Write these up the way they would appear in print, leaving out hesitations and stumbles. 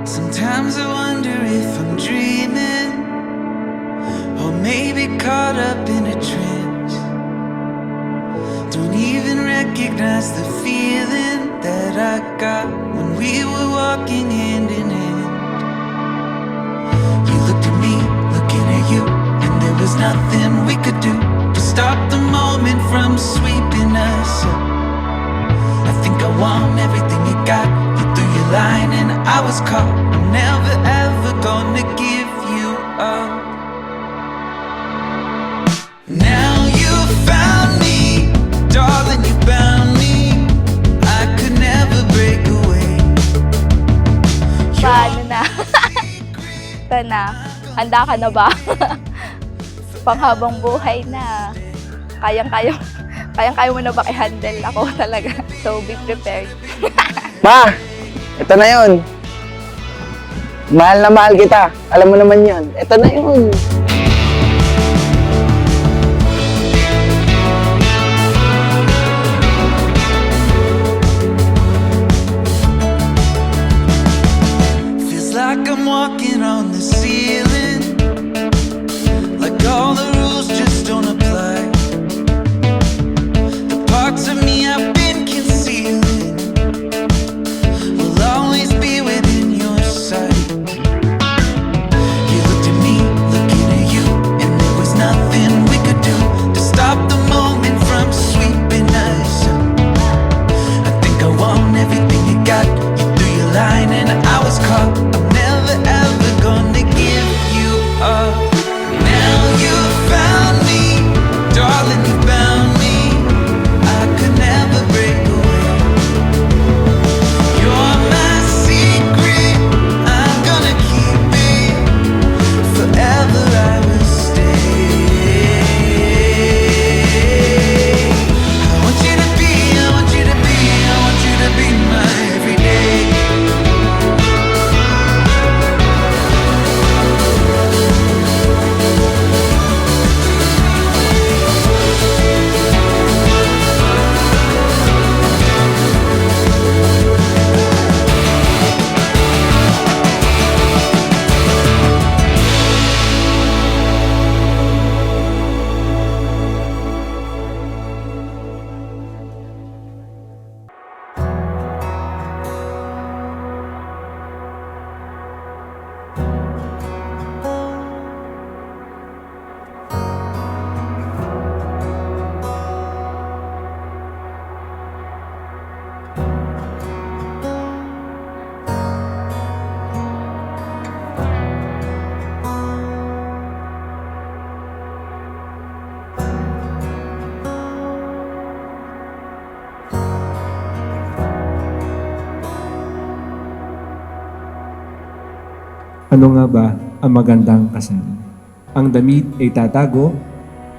Sometimes I wonder if I'm dreaming, or maybe caught up in a trance. Don't even recognize the feeling that I got when we were walking hand in hand. You looked at me, looking at you, and there was nothing we could do to stop the moment from sweeping us up. I think I want everything you got. You threw your line and I was caught. I'm never ever gonna give you up. Now you found me, darling, you found me. I could never break away. Paano na? Ito na. Handa ka na ba? Panghabang buhay na. Kayang-kaya mo na ba i-handle ako talaga? So, be prepared. Ma! Ito na yun. Mahal na mahal kita. Alam mo naman yun. Ito na yun. Feels like I'm walking on the ceiling, like all the rules just don't apply. The parts of me I've been concealing will always be within your sight. You looked at me, looking at you, and there was nothing we could do to stop the moment from sweeping us up. I think I want everything you got. You threw your line and I was caught. I'm never ever gonna give you up. Now you found me, darling, you found me. I could never break away. You're my secret, I'm gonna keep it. Forever I will stay. I want you to be, I want you to be, I want you to be my everyday. Ano nga ba ang magandang kasal? Ang damit ay tatago,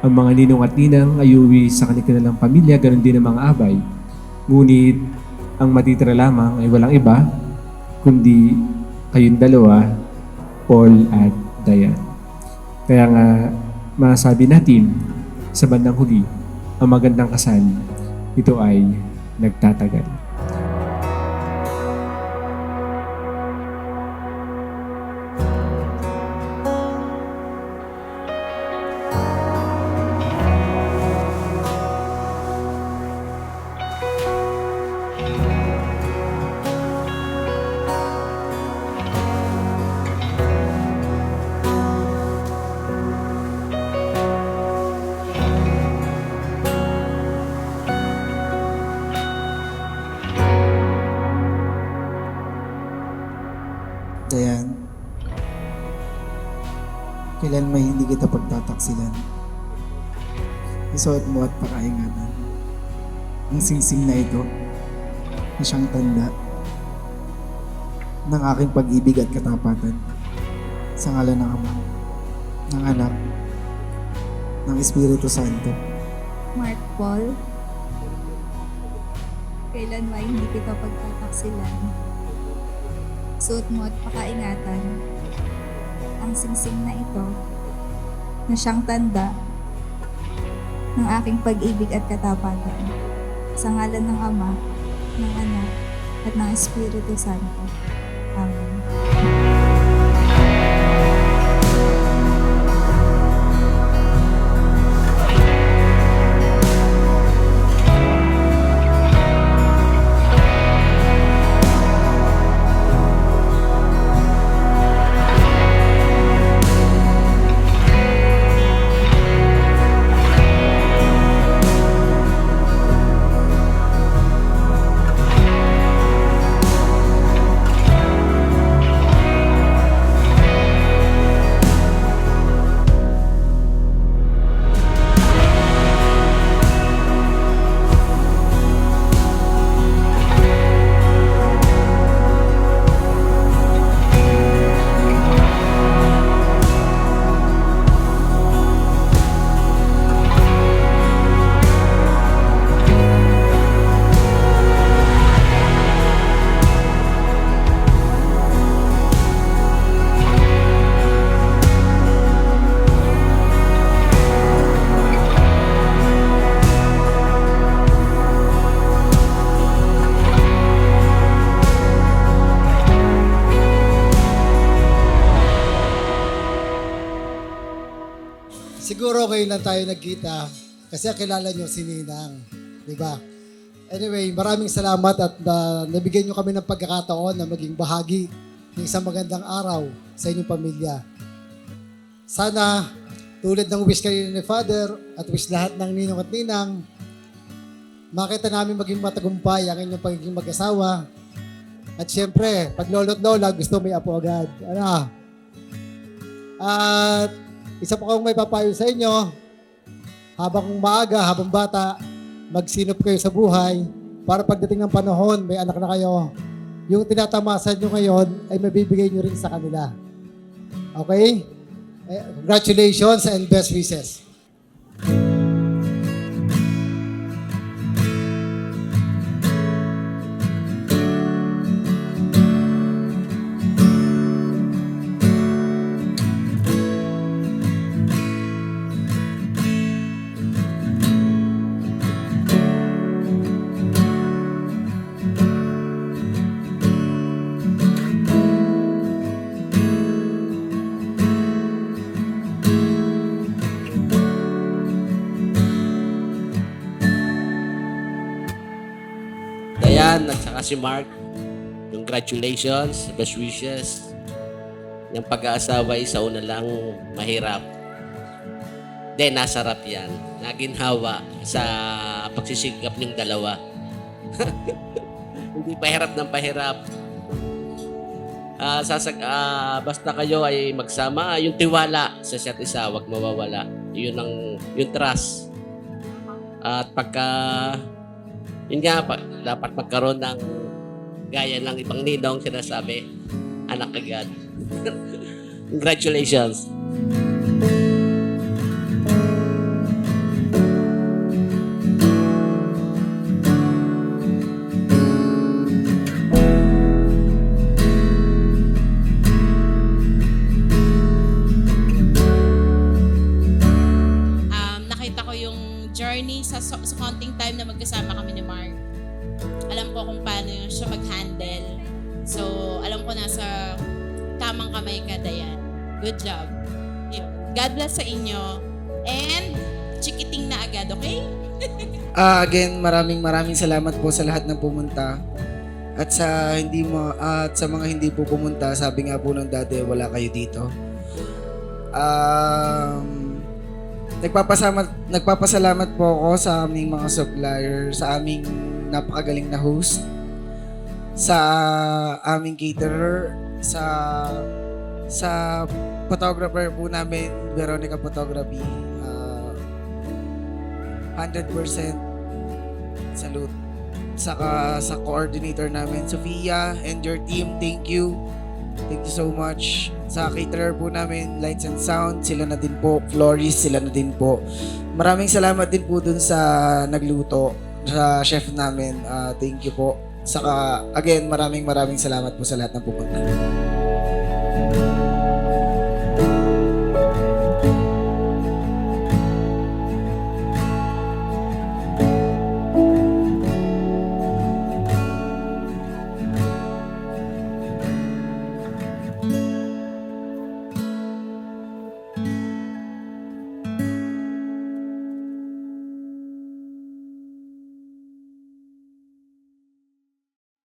ang mga ninong at ninang ay uuwi sa kanilang pamilya, ganoon din ang mga abay. Ngunit ang matitira lamang ay walang iba, kundi kayong dalawa, Paul at Diane. Kaya nga, masabi natin sa bandang huli, ang magandang kasal, ito ay nagtatagal. Diane, kailan may hindi kita pagtataksilan. Isuot mo at pakaingatan. Ang singsing na ito, na siyang tanda ng aking pag-ibig at katapatan. Sa ngalan ng Ama, ng Anak, ng Espiritu Santo. Mark Paul, kailan ba hindi kita pagtataksilan? Suot mo at pakaingatan ang singsing na ito na siyang tanda ng aking pag-ibig at katapatan. Sa ngalan ng Ama, ng Anak, at ng Espiritu Santo. Amen. siguro ngayon lang tayo nagkita kasi kilala nyo si Ninang. Di ba? Anyway, maraming salamat at nabigyan nyo kami ng pagkakataon na maging bahagi ng isang magandang araw sa inyong pamilya. Sana, tulad ng wish kanina ni Father at wish lahat ng ninong at ninang, makita namin maging matagumpay ang inyong pagiging mag-asawa. At syempre, pag lolo't lola, gusto may apo agad. Ano? At isa pa kong may papayo sa inyo, habang maaga, habang bata, magsinop kayo sa buhay para pagdating ng panahon, may anak na kayo, yung tinatamasan nyo ngayon ay mabibigay nyo rin sa kanila. Okay? Congratulations and best wishes. Dayan at saka si Mark, congratulations, best wishes. Yung pag-aasawa ay sa una lang mahirap. Then, nasarap yan. Naginhawa sa pagsisigap ng dalawa. Hindi pahirap ng pahirap. Basta kayo ay magsama, yung tiwala sa isa't isa, wag mawawala. Yung trust. At pagka yun nga, dapat magkaroon ng gaya ng ibang ninong sinasabi, anak agad. Congratulations. Nakita ko yung journey sa konting time na magkasama kami ni Mark. Alam ko kung paano siya mag-handle. So, alam ko nasa tamang kamay ka, Dayan. Good job. Yun. God bless sa inyo. And, chikiting na agad, okay? Again, maraming salamat po sa lahat ng pumunta. At sa mga hindi po pumunta, sabi nga po ng dati, wala kayo dito. Nagpapasalamat po ako sa aming mga supplier, sa aming napakagaling na host, sa aming caterer, sa photographer po namin, Veronica Photography. 100% salute. Saka sa coordinator namin, Sofia, and your team, thank you. Thank you so much. Sa caterer po namin, Lights and Sound, sila na din po. Florist, sila na din po. Maraming salamat din po dun sa nagluto, sa chef namin. Thank you po. Saka, again, maraming salamat po sa lahat ng pupunta.